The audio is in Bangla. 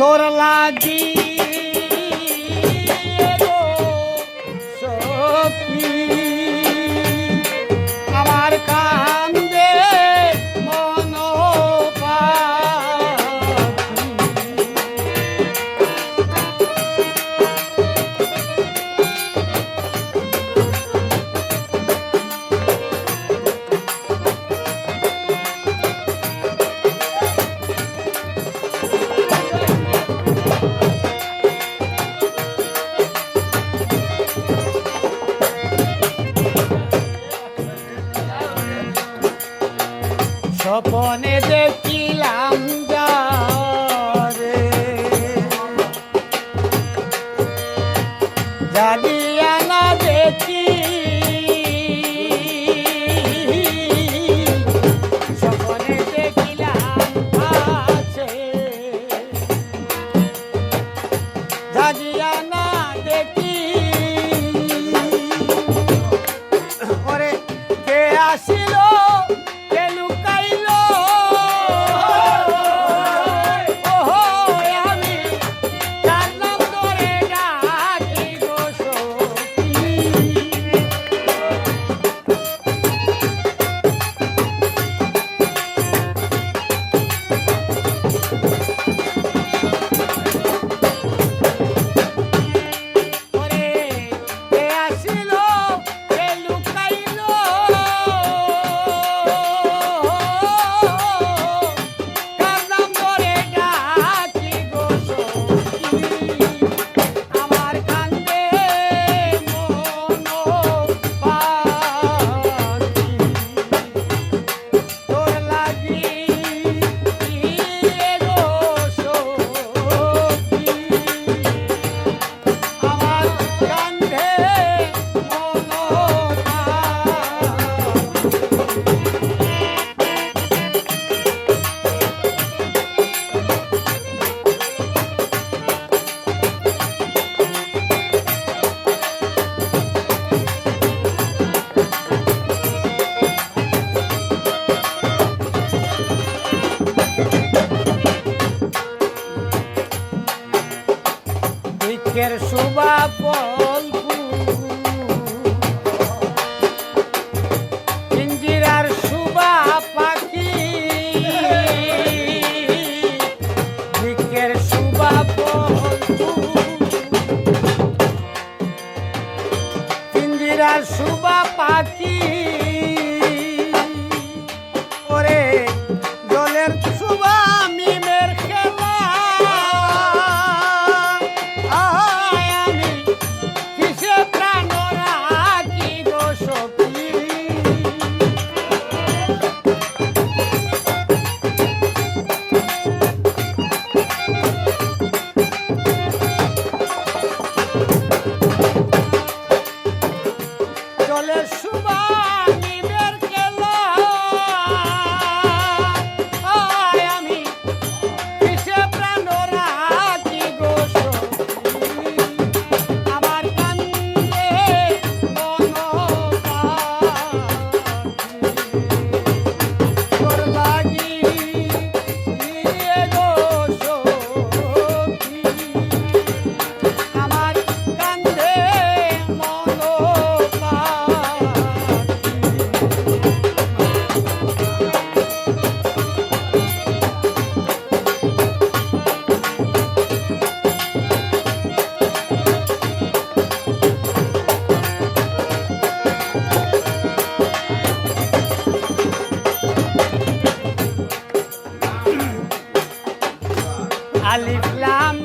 তোর লাগি সখী আমার কান্দে মন স্বপনে দেখিলাম যারে জানিয়া না দেখি স্বপনে দেখিলাম আছে জানিয়া না দেখি ওরে কে আসিল বৃক্ষের শোভা ফল পিঞ্জিরার শোভা পাখি বৃক্ষের শোভা ফল পিঞ্জিরার শোভা পাখি ওরে জলের শোভা মিমের খেলা জলের শোভা নিবের খেলা আমি কিসে প্রাণ রাখি গো সখী আমার কান্দে মন তোর লাগি গো সখী আমার কান্দে মন আলিফ লাম